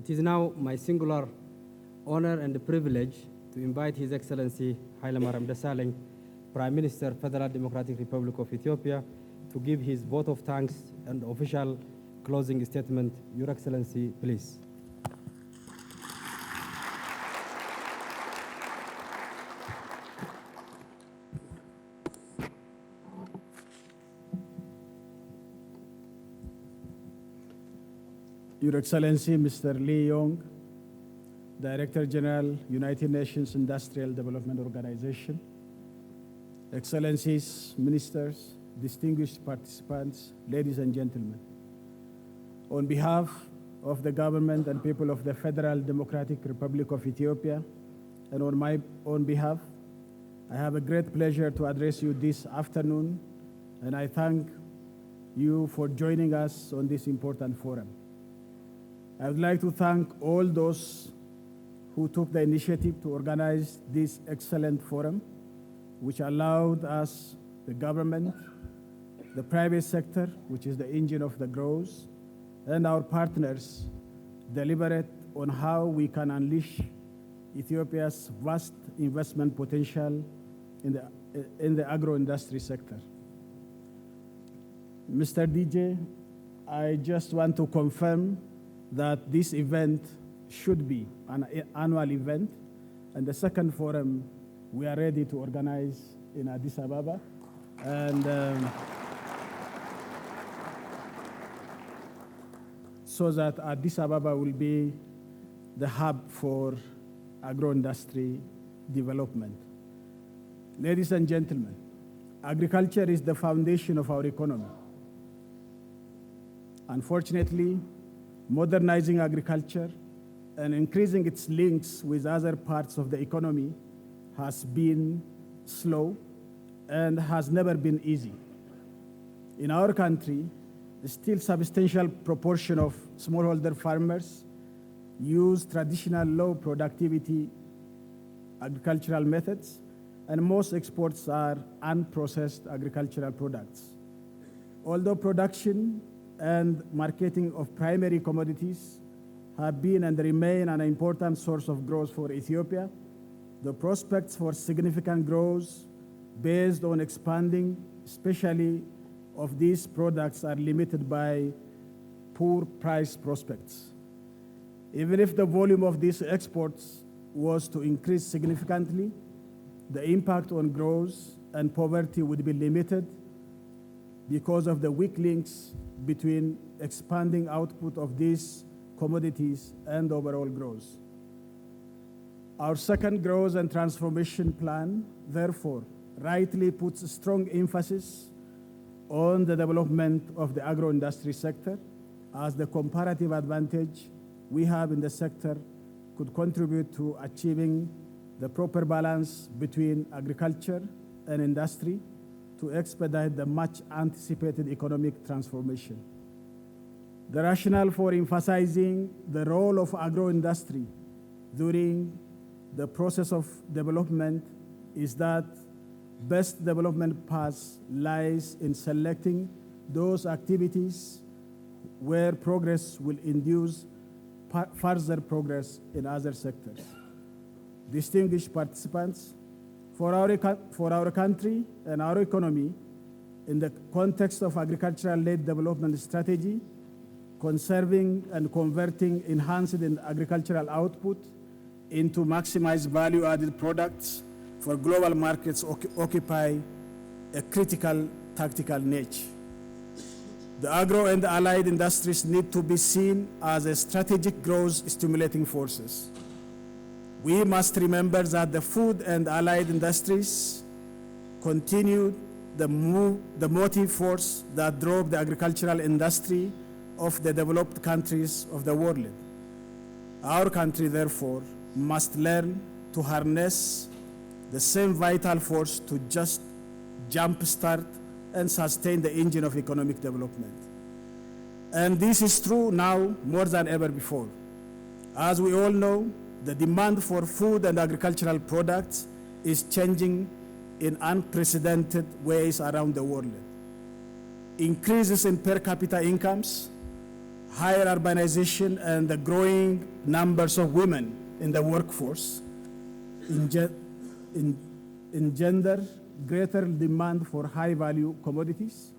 It is now my singular honor and privilege to invite His Excellency Hailemariam Desalegn, Prime Minister, Federal Democratic Republic of Ethiopia, to give his vote of thanks and official closing statement. Your Excellency, please. Your Excellency, Mr. Lee Yong, Director General, United Nations Industrial Development Organization, Excellencies, Ministers, distinguished participants, ladies and gentlemen. On behalf of the government and people of the Federal Democratic Republic of Ethiopia, and on my own behalf, I have a great pleasure to address you this afternoon, and I thank you for joining us on this important forum. I would like to thank all those who took the initiative to organize this excellent forum, which allowed us, the government, the private sector, which is the engine of the growth, and our partners, deliberate on how we can unleash Ethiopia's vast investment potential in the agro-industry sector. Mr. DJ, I just want to confirm that this event should be an annual event, and the second forum we are ready to organize in Addis Ababa, and so that Addis Ababa will be the hub for agro-industry development. Ladies and gentlemen, agriculture is the foundation of our economy. Unfortunately, modernizing agriculture and increasing its links with other parts of the economy has been slow and has never been easy. In our country, still substantial proportion of smallholder farmers use traditional low productivity agricultural methods, and most exports are unprocessed agricultural products. Although production and marketing of primary commodities have been and remain an important source of growth for Ethiopia, the prospects for significant growth based on expanding, especially of these products, are limited by poor price prospects. Even if the volume of these exports was to increase significantly, the impact on growth and poverty would be limited because of the weak links between expanding output of these commodities and overall growth. Our second growth and transformation plan, therefore, rightly puts a strong emphasis on the development of the agro-industry sector, as the comparative advantage we have in the sector could contribute to achieving the proper balance between agriculture and industry to expedite the much anticipated economic transformation. The rationale for emphasizing the role of agro-industry during the process of development is that best development path lies in selecting those activities where progress will induce further progress in other sectors. Distinguished participants, for our country and our economy, in the context of agricultural-led development strategy, conserving and converting enhanced agricultural output into maximized value-added products for global markets occupy a critical tactical niche. The agro and allied industries need to be seen as a strategic growth stimulating forces. We must remember that the food and allied industries continued the motive force that drove the agricultural industry of the developed countries of the world. Our country, therefore, must learn to harness the same vital force to just jumpstart and sustain the engine of economic development. And this is true now more than ever before. As we all know, the demand for food and agricultural products is changing in unprecedented ways around the world. Increases in per capita incomes higher urbanization and the growing numbers of women in the workforce engender greater demand for high-value commodities,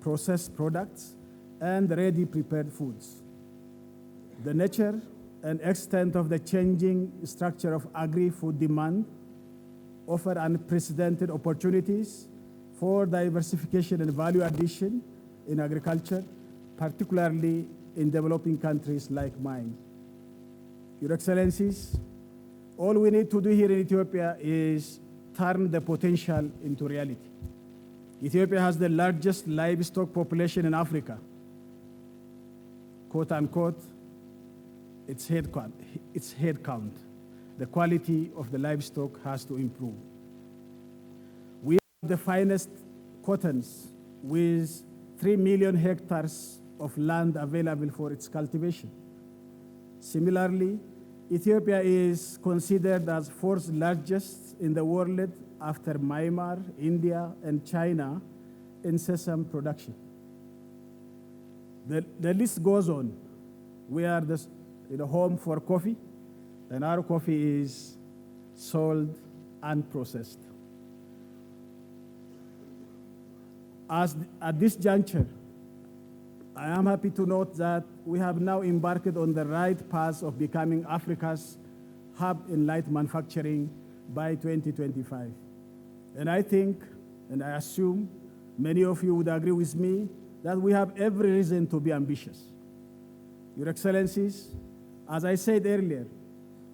processed products, and ready-prepared foods. The nature and extent of the changing structure of agri-food demand offer unprecedented opportunities for diversification and value addition in agriculture, particularly in developing countries like mine. Your Excellencies, all we need to do here in Ethiopia is turn the potential into reality. Ethiopia has the largest livestock population in Africa, quote unquote, its head count. The quality of the livestock has to improve. We have the finest cottons with 3 million hectares of land available for its cultivation. Similarly, Ethiopia is considered as fourth largest in the world after Myanmar, India, and China in sesame production. The list goes on. We are the home for coffee, and our coffee is sold unprocessed. At this juncture, I am happy to note that we have now embarked on the right path of becoming Africa's hub in light manufacturing by 2025. And I think, and I assume, many of you would agree with me that we have every reason to be ambitious. Your Excellencies, as I said earlier,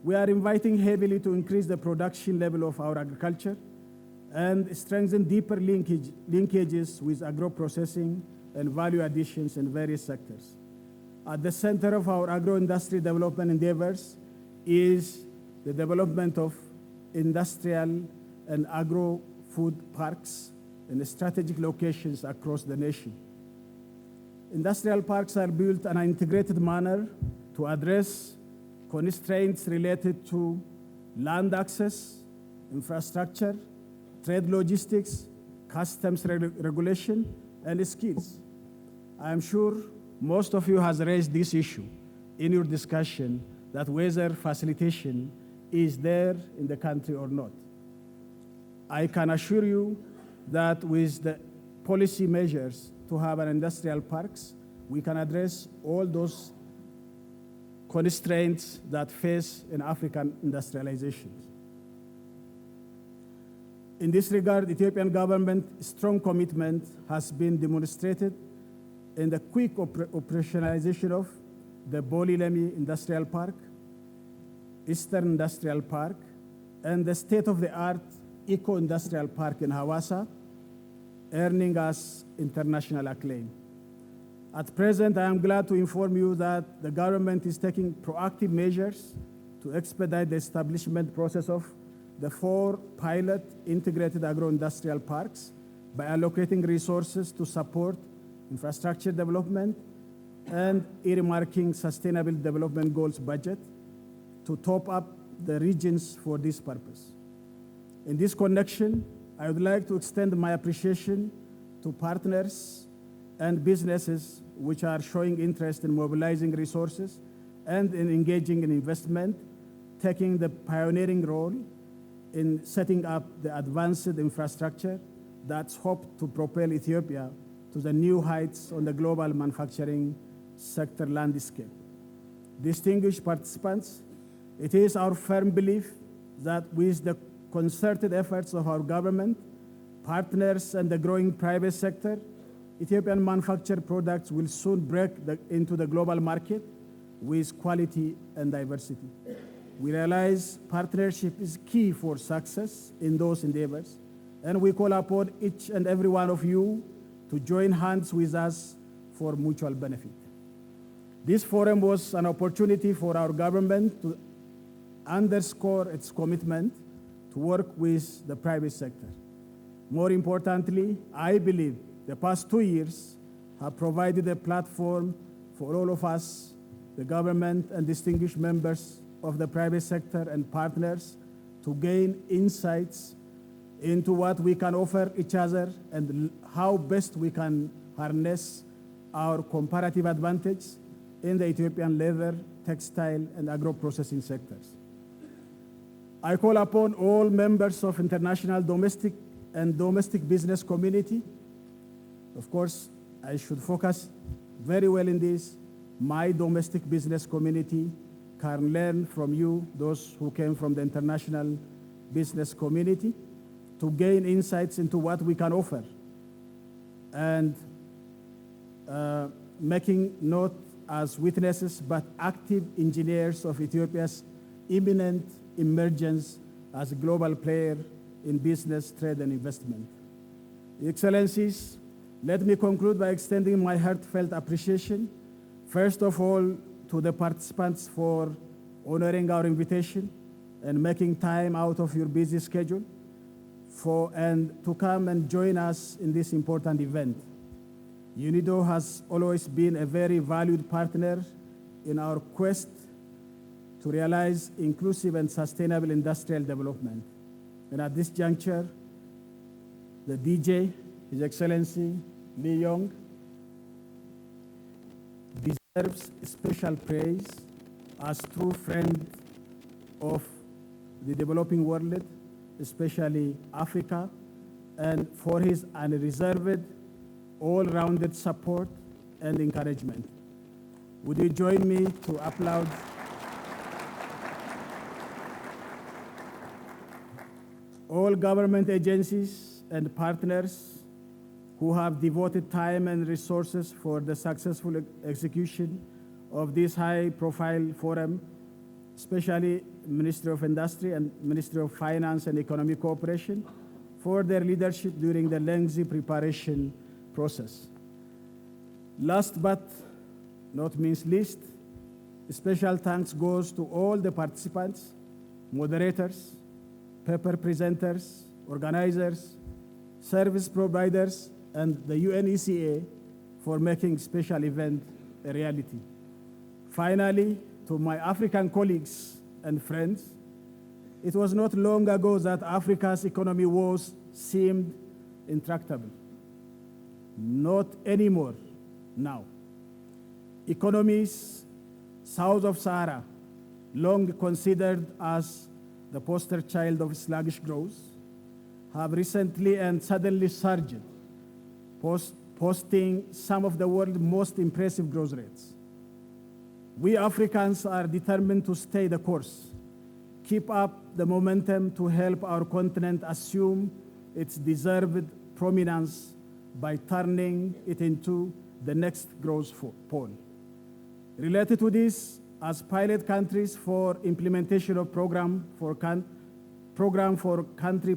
we are inviting heavily to increase the production level of our agriculture and strengthen deeper linkages with agro-processing and value additions in various sectors. At the center of our agro-industry development endeavors is the development of industrial and agro-food parks in strategic locations across the nation. Industrial parks are built in an integrated manner to address constraints related to land access, infrastructure, trade logistics, customs regulation, and skills. I am sure most of you has raised this issue in your discussion that whether facilitation is there in the country or not. I can assure you that with the policy measures to have an industrial parks, we can address all those constraints that face in African industrialization. In this regard, Ethiopian government's strong commitment has been demonstrated in the quick operationalization of the Bolilemi Industrial Park, Eastern Industrial Park, and the state-of-the-art Eco-Industrial Park in Hawassa, earning us international acclaim. At present, I am glad to inform you that the government is taking proactive measures to expedite the establishment process of the 4 pilot integrated agro-industrial parks by allocating resources to support infrastructure development and earmarking sustainable development goals budget to top up the regions for this purpose. In this connection, I would like to extend my appreciation to partners and businesses which are showing interest in mobilizing resources and in engaging in investment, taking the pioneering role in setting up the advanced infrastructure that's hoped to propel Ethiopia to the new heights on the global manufacturing sector landscape. Distinguished participants, it is our firm belief that with the concerted efforts of our government, partners, and the growing private sector, Ethiopian manufactured products will soon break into the global market with quality and diversity. We realize partnership is key for success in those endeavors, and we call upon each and every one of you to join hands with us for mutual benefit. This forum was an opportunity for our government to underscore its commitment to work with the private sector. More importantly, I believe the past 2 years have provided a platform for all of us, the government and distinguished members of the private sector and partners, to gain insights into what we can offer each other and how best we can harness our comparative advantage in the Ethiopian leather, textile, and agro-processing sectors. I call upon all members of international domestic business community. Of course, I should focus very well in this. My domestic business community can learn from you, those who came from the international business community, to gain insights into what we can offer, and making not as witnesses but active engineers of Ethiopia's imminent emergence as a global player in business, trade, and investment. Excellencies, let me conclude by extending my heartfelt appreciation, first of all, to the participants for honoring our invitation and making time out of your busy schedule and to come and join us in this important event. UNIDO has always been a very valued partner in our quest to realize inclusive and sustainable industrial development. And at this juncture, the DJ, His Excellency Lee Young, deserves special praise as true friend of the developing world, especially Africa, and for his unreserved, all-rounded support and encouragement. Would you join me to applaud all government agencies and partners who have devoted time and resources for the successful execution of this high-profile forum, especially Ministry of Industry and Ministry of Finance and Economic Cooperation, for their leadership during the lengthy preparation process. Last but not least, special thanks goes to all the participants, moderators, paper presenters, organizers, service providers, and the UNECA for making special event a reality. Finally, to my African colleagues and friends, it was not long ago that Africa's economy seemed intractable. Not anymore now. Economies south of Sahara, long considered as the poster child of sluggish growth, have recently and suddenly surged, posting some of the world's most impressive growth rates. We Africans are determined to stay the course, keep up the momentum to help our continent assume its deserved prominence by turning it into the next growth pole. Related to this, as pilot countries for implementation of program for country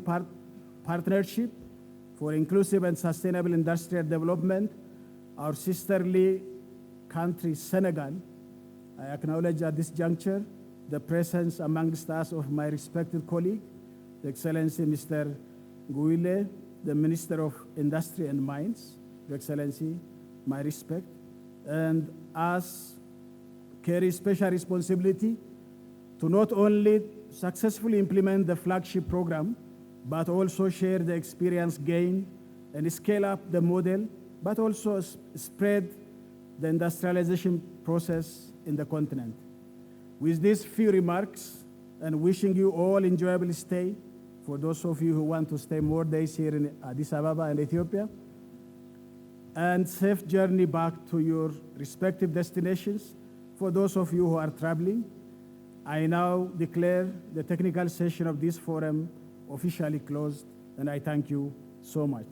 partnership for inclusive and sustainable industrial development, our sisterly country, Senegal, I acknowledge at this juncture the presence amongst us of my respected colleague, the Excellency Mr. Guile, the Minister of Industry and Mines, Your Excellency, my respect, and us carry special responsibility to not only successfully implement the flagship program, but also share the experience gained and scale up the model, but also spread the industrialization process in the continent. With these few remarks, and wishing you all enjoyable stay, for those of you who want to stay more days here in Addis Ababa and Ethiopia, and safe journey back to your respective destinations. For those of you who are traveling, I now declare the technical session of this forum officially closed, and I thank you so much.